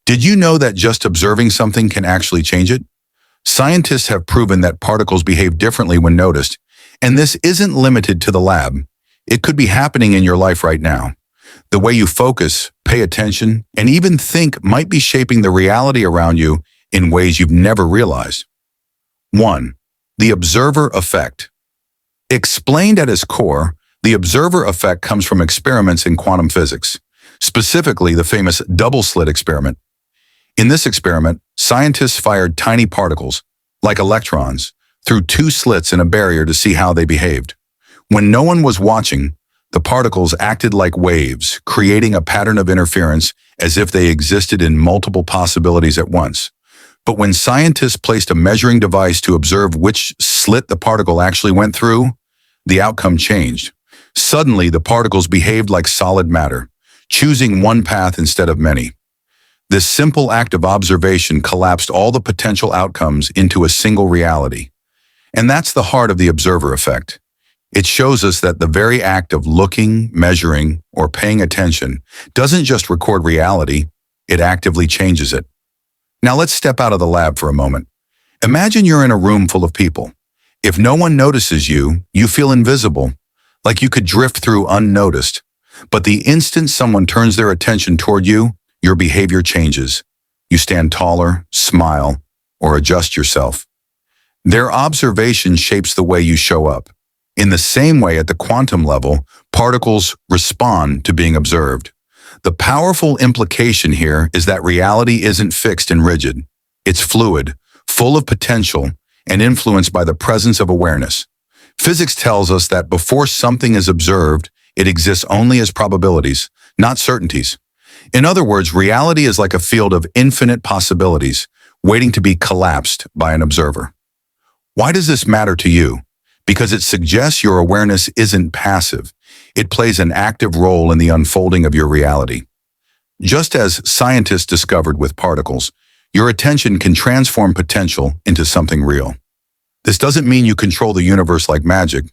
Did you know that just observing something can actually change it? Scientists have proven that particles behave differently when noticed, and this isn't limited to the lab. It could be happening in your life right now. The way you focus, pay attention, and even think might be shaping the reality around you in ways you've never realized. 1. The observer effect. Explained at its core, the observer effect comes from experiments in quantum physics, specifically the famous double-slit experiment. In this experiment, scientists fired tiny particles, like electrons, through two slits in a barrier to see how they behaved. When no one was watching, the particles acted like waves, creating a pattern of interference as if they existed in multiple possibilities at once. But when scientists placed a measuring device to observe which slit the particle actually went through, the outcome changed. Suddenly, the particles behaved like solid matter, choosing one path instead of many. This simple act of observation collapsed all the potential outcomes into a single reality. And that's the heart of the observer effect. It shows us that the very act of looking, measuring, or paying attention doesn't just record reality, it actively changes it. Now let's step out of the lab for a moment. Imagine you're in a room full of people. If no one notices you, you feel invisible, like you could drift through unnoticed. But the instant someone turns their attention toward you, your behavior changes. You stand taller, smile, or adjust yourself. Their observation shapes the way you show up. In the same way, at the quantum level, particles respond to being observed. The powerful implication here is that reality isn't fixed and rigid. It's fluid, full of potential, and influenced by the presence of awareness. Physics tells us that before something is observed, it exists only as probabilities, not certainties. In other words, reality is like a field of infinite possibilities, waiting to be collapsed by an observer. Why does this matter to you? Because it suggests your awareness isn't passive. It plays an active role in the unfolding of your reality. Just as scientists discovered with particles, your attention can transform potential into something real. This doesn't mean you control the universe like magic,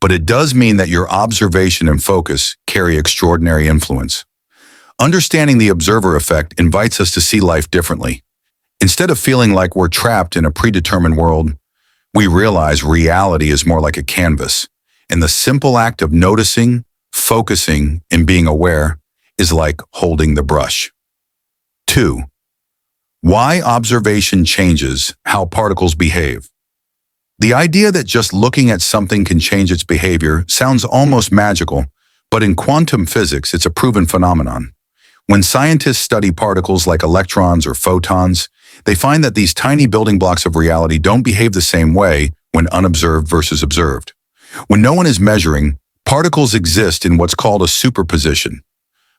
but it does mean that your observation and focus carry extraordinary influence. Understanding the observer effect invites us to see life differently. Instead of feeling like we're trapped in a predetermined world, we realize reality is more like a canvas, and the simple act of noticing, focusing, and being aware is like holding the brush. 2. Why observation changes how particles behave. The idea that just looking at something can change its behavior sounds almost magical, but in quantum physics, it's a proven phenomenon. When scientists study particles like electrons or photons, they find that these tiny building blocks of reality don't behave the same way when unobserved versus observed. When no one is measuring, particles exist in what's called a superposition,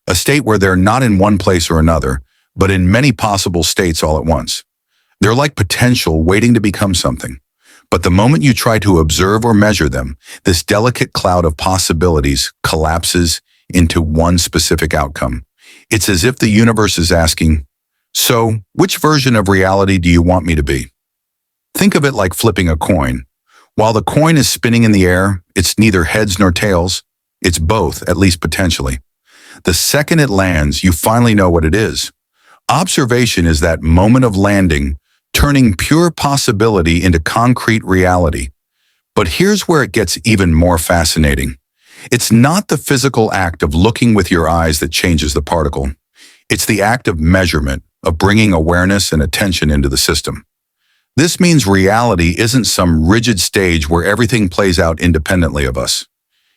a state where they're not in one place or another, but in many possible states all at once. They're like potential waiting to become something. But the moment you try to observe or measure them, this delicate cloud of possibilities collapses into one specific outcome. It's as if the universe is asking, so, which version of reality do you want me to be? Think of it like flipping a coin. While the coin is spinning in the air, it's neither heads nor tails. It's both, at least potentially. The second it lands, you finally know what it is. Observation is that moment of landing, turning pure possibility into concrete reality. But here's where it gets even more fascinating. It's not the physical act of looking with your eyes that changes the particle. It's the act of measurement, of bringing awareness and attention into the system. This means reality isn't some rigid stage where everything plays out independently of us.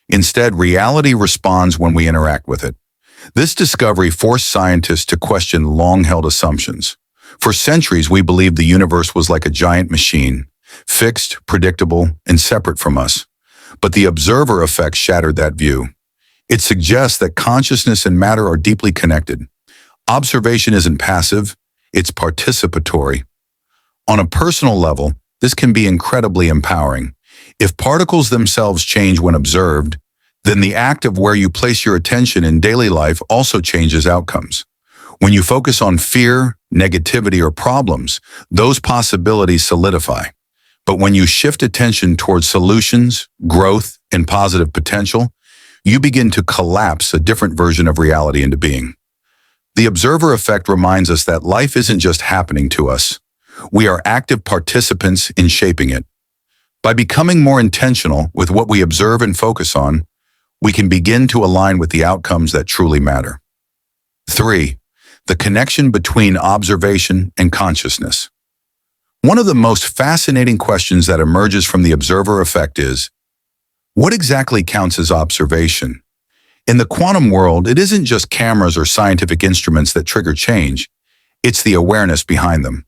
Instead, reality responds when we interact with it. This discovery forced scientists to question long-held assumptions. For centuries, we believed the universe was like a giant machine, fixed, predictable, and separate from us. But the observer effect shattered that view. It suggests that consciousness and matter are deeply connected. Observation isn't passive, it's participatory. On a personal level, this can be incredibly empowering. If particles themselves change when observed, then the act of where you place your attention in daily life also changes outcomes. When you focus on fear, negativity, or problems, those possibilities solidify. But when you shift attention towards solutions, growth, and positive potential, you begin to collapse a different version of reality into being. The observer effect reminds us that life isn't just happening to us. We are active participants in shaping it. By becoming more intentional with what we observe and focus on, we can begin to align with the outcomes that truly matter. 3. The connection between observation and consciousness. One of the most fascinating questions that emerges from the observer effect is, what exactly counts as observation? In the quantum world, it isn't just cameras or scientific instruments that trigger change, it's the awareness behind them.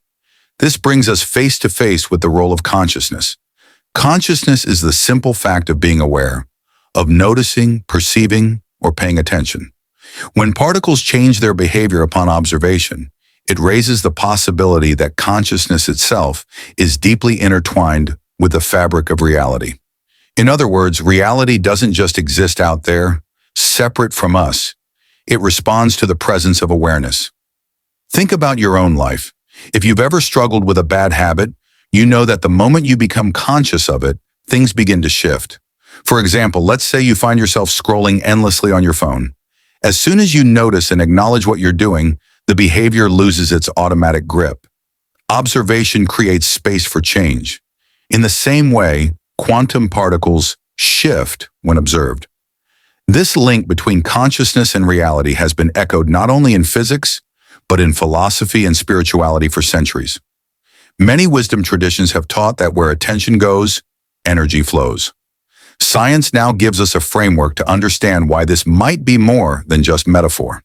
This brings us face to face with the role of consciousness. Consciousness is the simple fact of being aware, of noticing, perceiving, or paying attention. When particles change their behavior upon observation, it raises the possibility that consciousness itself is deeply intertwined with the fabric of reality. In other words, reality doesn't just exist out there, separate from us. It responds to the presence of awareness. Think about your own life. If you've ever struggled with a bad habit, you know that the moment you become conscious of it, things begin to shift. For example, let's say you find yourself scrolling endlessly on your phone. As soon as you notice and acknowledge what you're doing, the behavior loses its automatic grip. Observation creates space for change. In the same way, quantum particles shift when observed. This link between consciousness and reality has been echoed not only in physics, but in philosophy and spirituality for centuries. Many wisdom traditions have taught that where attention goes, energy flows. Science now gives us a framework to understand why this might be more than just metaphor.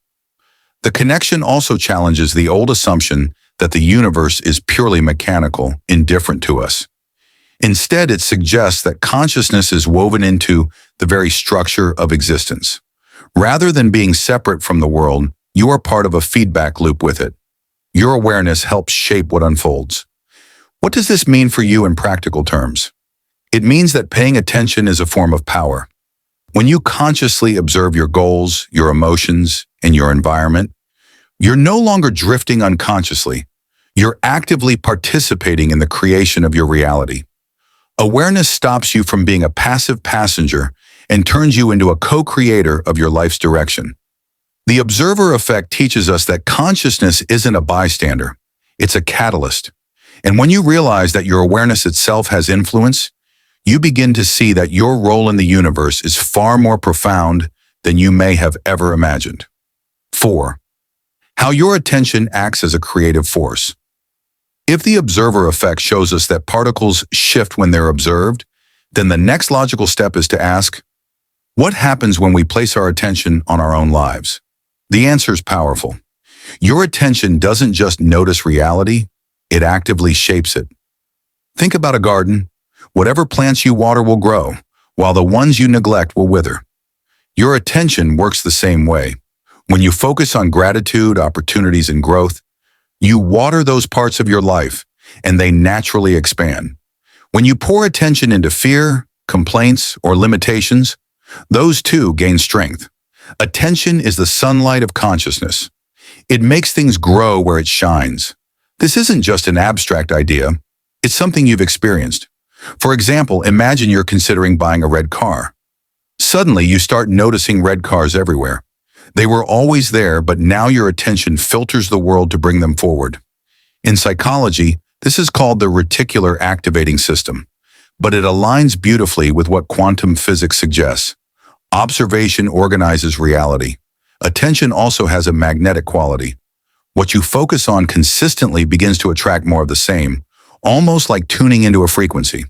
The connection also challenges the old assumption that the universe is purely mechanical, indifferent to us. Instead, it suggests that consciousness is woven into the very structure of existence. Rather than being separate from the world, you are part of a feedback loop with it. Your awareness helps shape what unfolds. What does this mean for you in practical terms? It means that paying attention is a form of power. When you consciously observe your goals, your emotions, and your environment, you're no longer drifting unconsciously. You're actively participating in the creation of your reality. Awareness stops you from being a passive passenger and turns you into a co-creator of your life's direction. The observer effect teaches us that consciousness isn't a bystander, it's a catalyst. And when you realize that your awareness itself has influence, you begin to see that your role in the universe is far more profound than you may have ever imagined. 4. How your attention acts as a creative force. If the observer effect shows us that particles shift when they're observed, then the next logical step is to ask, what happens when we place our attention on our own lives? The answer is powerful. Your attention doesn't just notice reality, it actively shapes it. Think about a garden. Whatever plants you water will grow, while the ones you neglect will wither. Your attention works the same way. When you focus on gratitude, opportunities, and growth, you water those parts of your life, and they naturally expand. When you pour attention into fear, complaints, or limitations, those too gain strength. Attention is the sunlight of consciousness. It makes things grow where it shines. This isn't just an abstract idea, it's something you've experienced. For example, imagine you're considering buying a red car. Suddenly, you start noticing red cars everywhere. They were always there, but now your attention filters the world to bring them forward. In psychology, this is called the reticular activating system, but it aligns beautifully with what quantum physics suggests. Observation organizes reality. Attention also has a magnetic quality. What you focus on consistently begins to attract more of the same, almost like tuning into a frequency.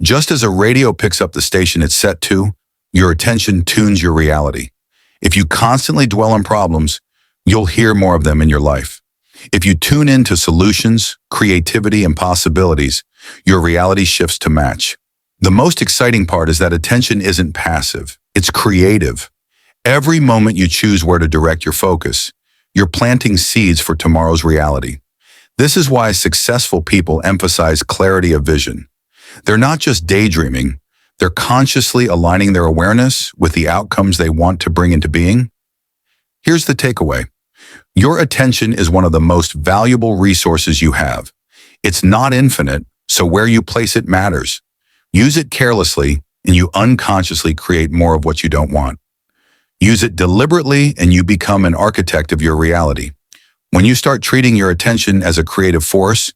Just as a radio picks up the station it's set to, your attention tunes your reality. If you constantly dwell on problems, you'll hear more of them in your life. If you tune into solutions, creativity, and possibilities, your reality shifts to match. The most exciting part is that attention isn't passive, it's creative. Every moment you choose where to direct your focus, you're planting seeds for tomorrow's reality. This is why successful people emphasize clarity of vision. They're not just daydreaming, they're consciously aligning their awareness with the outcomes they want to bring into being. Here's the takeaway. Your attention is one of the most valuable resources you have. It's not infinite, so where you place it matters. Use it carelessly, and you unconsciously create more of what you don't want. Use it deliberately and you become an architect of your reality. When you start treating your attention as a creative force,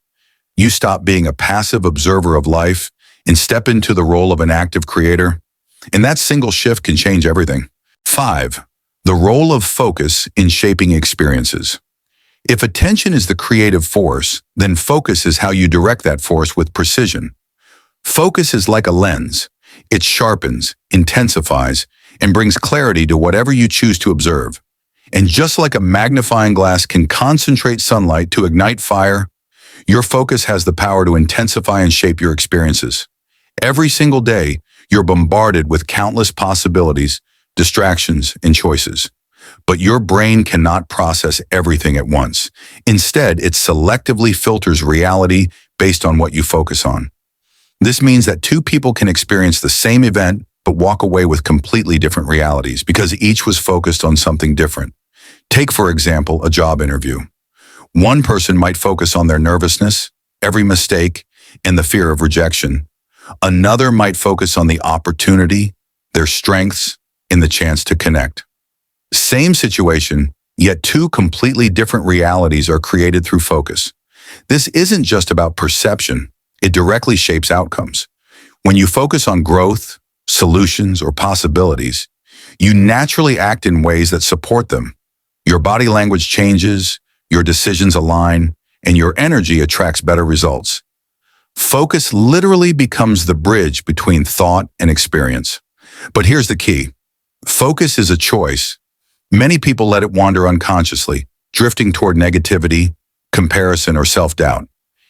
you stop being a passive observer of life and step into the role of an active creator. And that single shift can change everything. 5. The role of focus in shaping experiences. If attention is the creative force, then focus is how you direct that force with precision. Focus is like a lens. It sharpens, intensifies, and brings clarity to whatever you choose to observe. And just like a magnifying glass can concentrate sunlight to ignite fire, your focus has the power to intensify and shape your experiences. Every single day, you're bombarded with countless possibilities, distractions, and choices. But your brain cannot process everything at once. Instead, it selectively filters reality based on what you focus on. This means that two people can experience the same event but walk away with completely different realities because each was focused on something different. Take, for example, a job interview. One person might focus on their nervousness, every mistake, and the fear of rejection. Another might focus on the opportunity, their strengths, and the chance to connect. Same situation, yet two completely different realities are created through focus. This isn't just about perception, it directly shapes outcomes. When you focus on growth, solutions, or possibilities, you naturally act in ways that support them. Your body language changes, your decisions align, and your energy attracts better results. Focus literally becomes the bridge between thought and experience. But here's the key. Focus is a choice. Many people let it wander unconsciously, drifting toward negativity, comparison, or self-doubt.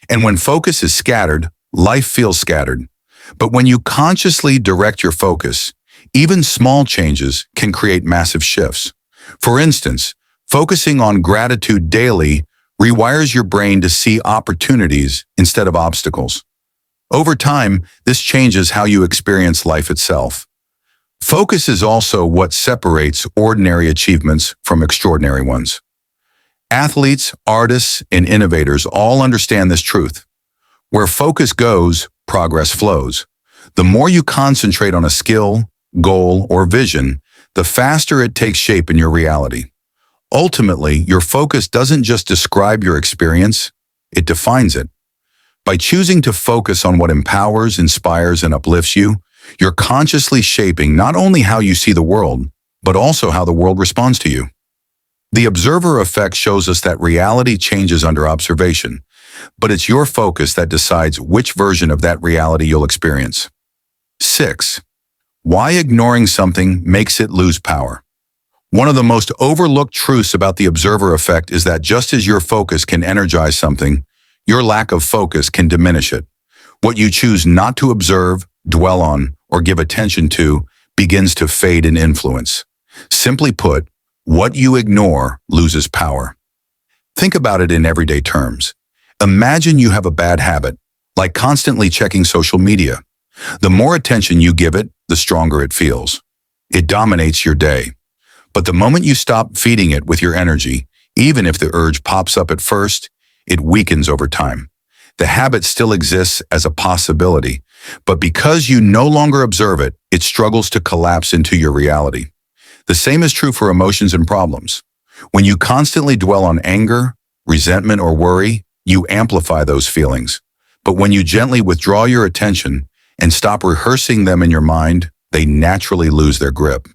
And when focus is scattered, life feels scattered. But when you consciously direct your focus, even small changes can create massive shifts. For instance, focusing on gratitude daily rewires your brain to see opportunities instead of obstacles. Over time, this changes how you experience life itself. Focus is also what separates ordinary achievements from extraordinary ones. Athletes, artists, and innovators all understand this truth. Where focus goes, progress flows. The more you concentrate on a skill, goal, or vision, the faster it takes shape in your reality. Ultimately, your focus doesn't just describe your experience, it defines it. By choosing to focus on what empowers, inspires, and uplifts you, you're consciously shaping not only how you see the world, but also how the world responds to you. The observer effect shows us that reality changes under observation, but it's your focus that decides which version of that reality you'll experience. 6. Why ignoring something makes it lose power. One of the most overlooked truths about the observer effect is that just as your focus can energize something, your lack of focus can diminish it. What you choose not to observe, dwell on, or give attention to begins to fade in influence. Simply put, what you ignore loses power. Think about it in everyday terms. Imagine you have a bad habit, like constantly checking social media. The more attention you give it, the stronger it feels. It dominates your day. But the moment you stop feeding it with your energy, even if the urge pops up at first, it weakens over time. The habit still exists as a possibility, but because you no longer observe it, it struggles to collapse into your reality. The same is true for emotions and problems. When you constantly dwell on anger, resentment, or worry, you amplify those feelings. But when you gently withdraw your attention and stop rehearsing them in your mind, they naturally lose their grip.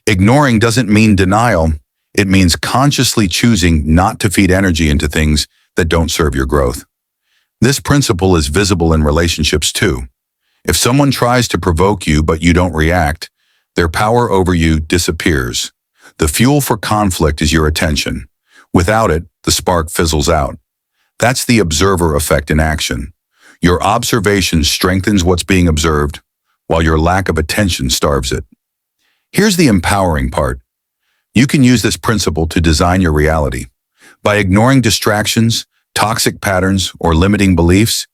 Ignoring doesn't mean denial. It means consciously choosing not to feed energy into things that don't serve your growth. This principle is visible in relationships too. If someone tries to provoke you but you don't react, their power over you disappears. The fuel for conflict is your attention. Without it, the spark fizzles out. That's the observer effect in action. Your observation strengthens what's being observed, while your lack of attention starves it. Here's the empowering part. You can use this principle to design your reality. By ignoring distractions, toxic patterns, or limiting beliefs,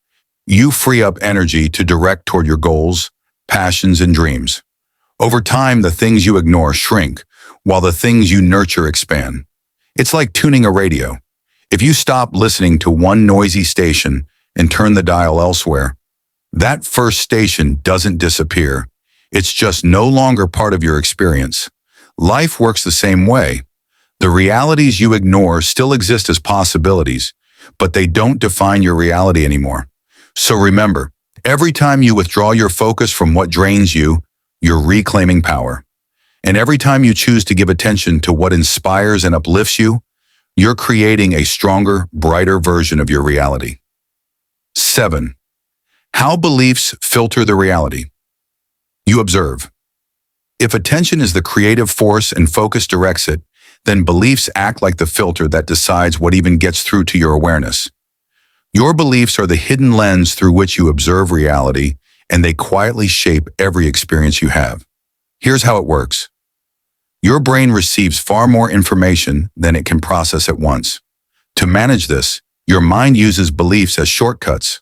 you free up energy to direct toward your goals, passions, and dreams. Over time, the things you ignore shrink, while the things you nurture expand. It's like tuning a radio. If you stop listening to one noisy station and turn the dial elsewhere, that first station doesn't disappear. It's just no longer part of your experience. Life works the same way. The realities you ignore still exist as possibilities, but they don't define your reality anymore. So remember, every time you withdraw your focus from what drains you, you're reclaiming power. And every time you choose to give attention to what inspires and uplifts you, you're creating a stronger, brighter version of your reality. 7. How beliefs filter the reality. You observe. If attention is the creative force and focus directs it, then beliefs act like the filter that decides what even gets through to your awareness. Your beliefs are the hidden lens through which you observe reality, and they quietly shape every experience you have. Here's how it works. Your brain receives far more information than it can process at once. To manage this, your mind uses beliefs as shortcuts,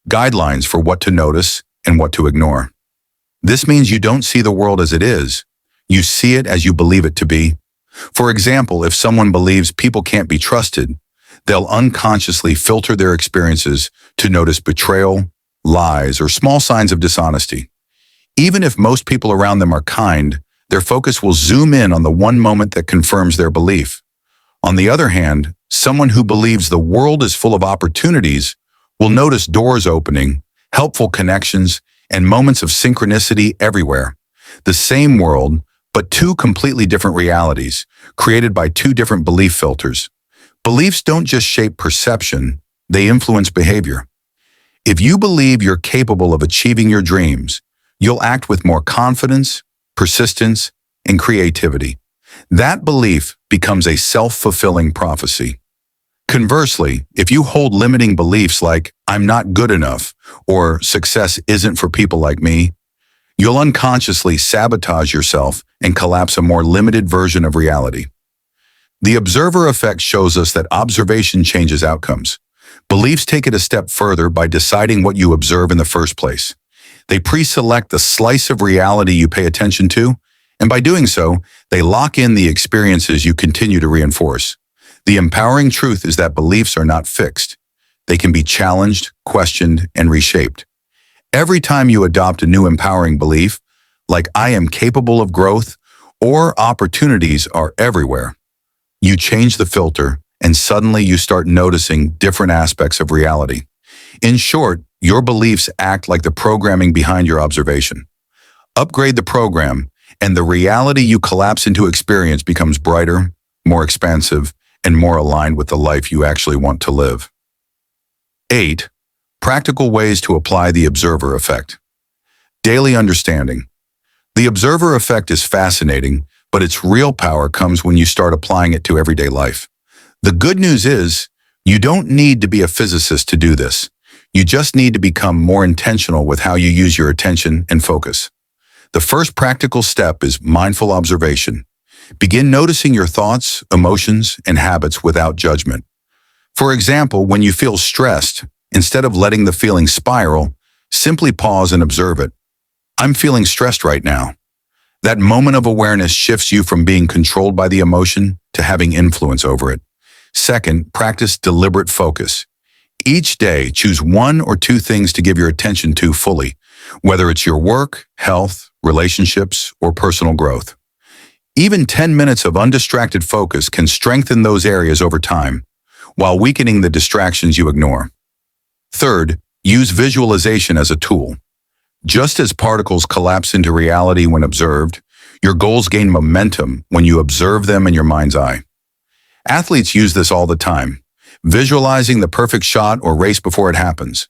guidelines for what to notice and what to ignore. This means you don't see the world as it is. You see it as you believe it to be. For example, if someone believes people can't be trusted, they'll unconsciously filter their experiences to notice betrayal, lies, or small signs of dishonesty. Even if most people around them are kind, their focus will zoom in on the one moment that confirms their belief. On the other hand, someone who believes the world is full of opportunities will notice doors opening, helpful connections, and moments of synchronicity everywhere. The same world, but two completely different realities, created by two different belief filters. Beliefs don't just shape perception, they influence behavior. If you believe you're capable of achieving your dreams, you'll act with more confidence, persistence, and creativity. That belief becomes a self-fulfilling prophecy. Conversely, if you hold limiting beliefs like, "I'm not good enough," or "success isn't for people like me," you'll unconsciously sabotage yourself and collapse a more limited version of reality. The observer effect shows us that observation changes outcomes. Beliefs take it a step further by deciding what you observe in the first place. They pre-select the slice of reality you pay attention to, and by doing so, they lock in the experiences you continue to reinforce. The empowering truth is that beliefs are not fixed. They can be challenged, questioned, and reshaped. Every time you adopt a new empowering belief, like "I am capable of growth" or "opportunities are everywhere," you change the filter, and suddenly you start noticing different aspects of reality. In short, your beliefs act like the programming behind your observation. Upgrade the program, and the reality you collapse into experience becomes brighter, more expansive, and more aligned with the life you actually want to live. 8. Practical ways to apply the observer effect. Daily understanding. The observer effect is fascinating, but its real power comes when you start applying it to everyday life. The good news is, you don't need to be a physicist to do this. You just need to become more intentional with how you use your attention and focus. The first practical step is mindful observation. Begin noticing your thoughts, emotions, and habits without judgment. For example, when you feel stressed, instead of letting the feeling spiral, simply pause and observe it. "I'm feeling stressed right now." That moment of awareness shifts you from being controlled by the emotion to having influence over it. Second, practice deliberate focus. Each day, choose one or two things to give your attention to fully, whether it's your work, health, relationships, or personal growth. Even 10 minutes of undistracted focus can strengthen those areas over time, while weakening the distractions you ignore. Third, use visualization as a tool. Just as particles collapse into reality when observed, your goals gain momentum when you observe them in your mind's eye. Athletes use this all the time, visualizing the perfect shot or race before it happens.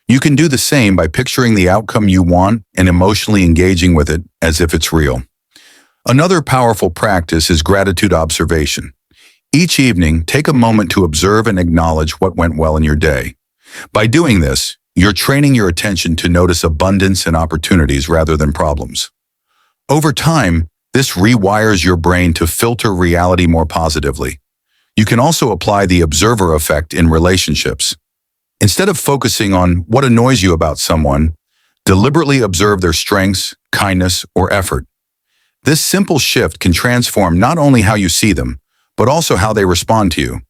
You can do the same by picturing the outcome you want and emotionally engaging with it as if it's real. Another powerful practice is gratitude observation. Each evening, take a moment to observe and acknowledge what went well in your day. By doing this, you're training your attention to notice abundance and opportunities rather than problems. Over time, this rewires your brain to filter reality more positively. You can also apply the observer effect in relationships. Instead of focusing on what annoys you about someone, deliberately observe their strengths, kindness, or effort. This simple shift can transform not only how you see them, but also how they respond to you.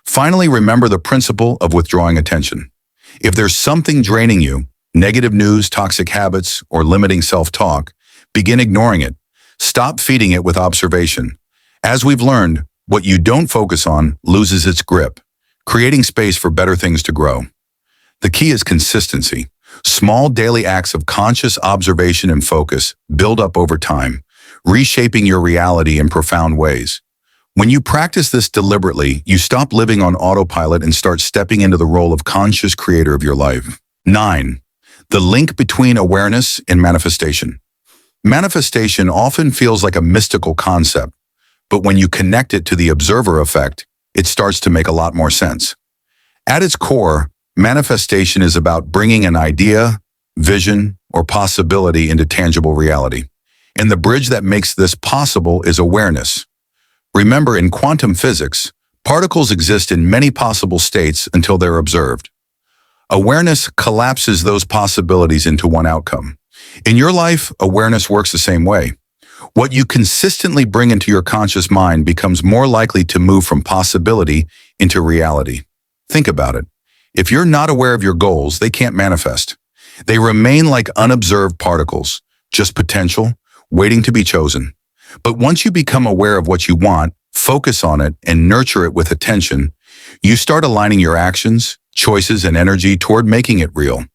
Finally, remember the principle of withdrawing attention. If there's something draining you, negative news, toxic habits, or limiting self-talk, begin ignoring it. Stop feeding it with observation. As we've learned, what you don't focus on loses its grip, creating space for better things to grow. The key is consistency. Small daily acts of conscious observation and focus build up over time, reshaping your reality in profound ways. When you practice this deliberately, you stop living on autopilot and start stepping into the role of conscious creator of your life. 9. The link between awareness and manifestation. Manifestation often feels like a mystical concept, but when you connect it to the observer effect, it starts to make a lot more sense. At its core, manifestation is about bringing an idea, vision, or possibility into tangible reality. And the bridge that makes this possible is awareness. Remember, in quantum physics, particles exist in many possible states until they're observed. Awareness collapses those possibilities into one outcome. In your life, awareness works the same way. What you consistently bring into your conscious mind becomes more likely to move from possibility into reality. Think about it. If you're not aware of your goals, they can't manifest. They remain like unobserved particles, just potential, waiting to be chosen. But once you become aware of what you want, focus on it, and nurture it with attention, you start aligning your actions, choices, and energy toward making it real.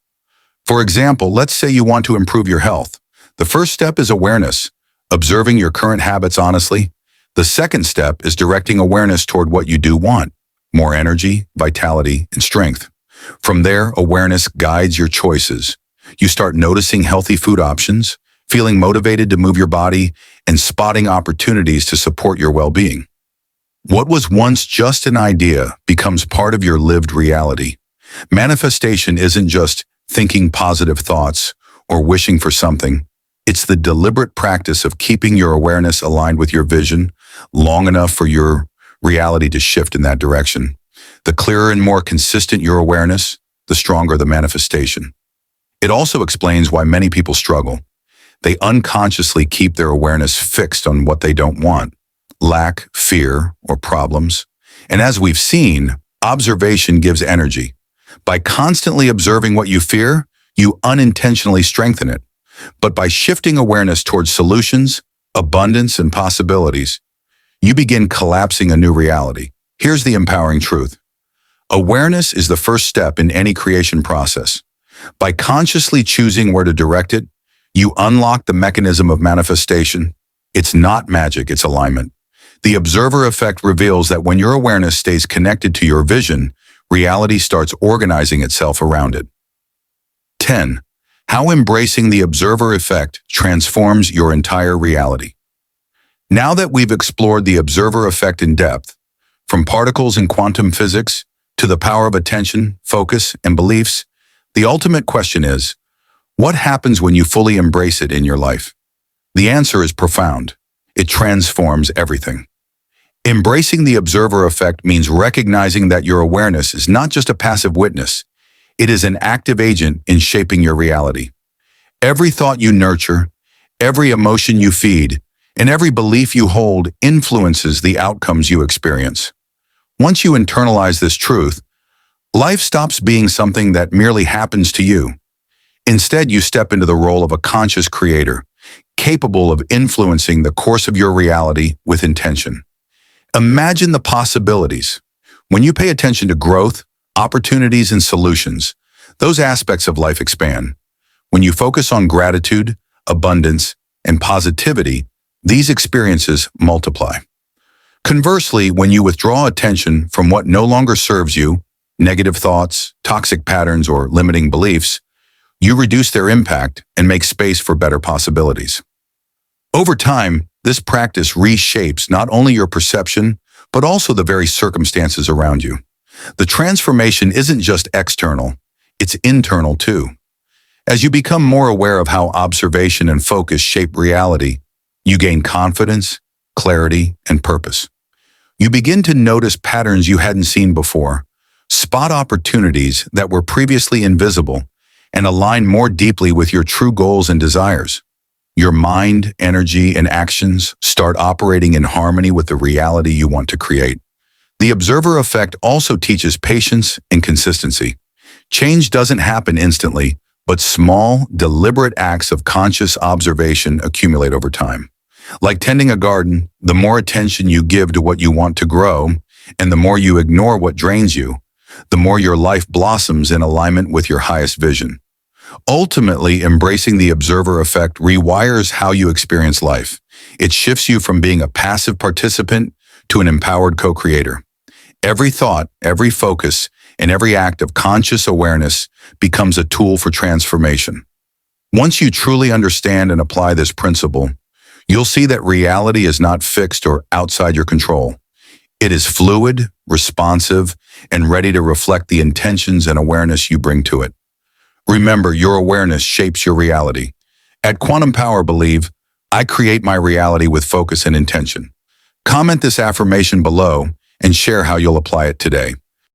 For example, let's say you want to improve your health. The first step is awareness, observing your current habits honestly. The second step is directing awareness toward what you do want, more energy, vitality, and strength. From there, awareness guides your choices. You start noticing healthy food options, feeling motivated to move your body, and spotting opportunities to support your well-being. What was once just an idea becomes part of your lived reality. Manifestation isn't just thinking positive thoughts or wishing for something. It's the deliberate practice of keeping your awareness aligned with your vision long enough for your reality to shift in that direction. The clearer and more consistent your awareness, the stronger the manifestation. It also explains why many people struggle. They unconsciously keep their awareness fixed on what they don't want, lack, fear, or problems. And as we've seen, observation gives energy. By constantly observing what you fear, you unintentionally strengthen it. But by shifting awareness towards solutions, abundance, and possibilities, you begin collapsing a new reality. Here's the empowering truth. Awareness is the first step in any creation process. By consciously choosing where to direct it, you unlock the mechanism of manifestation. It's not magic, it's alignment. The observer effect reveals that when your awareness stays connected to your vision, reality starts organizing itself around it. 10. How embracing the observer effect transforms your entire reality. Now that we've explored the observer effect in depth, from particles in quantum physics to the power of attention, focus, and beliefs, the ultimate question is, what happens when you fully embrace it in your life? The answer is profound. It transforms everything. Embracing the observer effect means recognizing that your awareness is not just a passive witness. It is an active agent in shaping your reality. Every thought you nurture, every emotion you feed, and every belief you hold influences the outcomes you experience. Once you internalize this truth, life stops being something that merely happens to you. Instead, you step into the role of a conscious creator, capable of influencing the course of your reality with intention. Imagine the possibilities. When you pay attention to growth, opportunities, and solutions, those aspects of life expand. When you focus on gratitude, abundance, and positivity, these experiences multiply. Conversely, when you withdraw attention from what no longer serves you, negative thoughts, toxic patterns, or limiting beliefs, you reduce their impact and make space for better possibilities. Over time, this practice reshapes not only your perception, but also the very circumstances around you. The transformation isn't just external, it's internal too. As you become more aware of how observation and focus shape reality, you gain confidence, clarity, and purpose. You begin to notice patterns you hadn't seen before, spot opportunities that were previously invisible, and align more deeply with your true goals and desires. Your mind, energy, and actions start operating in harmony with the reality you want to create. The observer effect also teaches patience and consistency. Change doesn't happen instantly, but small, deliberate acts of conscious observation accumulate over time. Like tending a garden, the more attention you give to what you want to grow, and the more you ignore what drains you, the more your life blossoms in alignment with your highest vision. Ultimately, embracing the observer effect rewires how you experience life. It shifts you from being a passive participant to an empowered co-creator. Every thought, every focus, and every act of conscious awareness becomes a tool for transformation. Once you truly understand and apply this principle, you'll see that reality is not fixed or outside your control. It is fluid, responsive, and ready to reflect the intentions and awareness you bring to it. Remember, your awareness shapes your reality. At Quantum Power believe, I create my reality with focus and intention. Comment this affirmation below and share how you'll apply it today.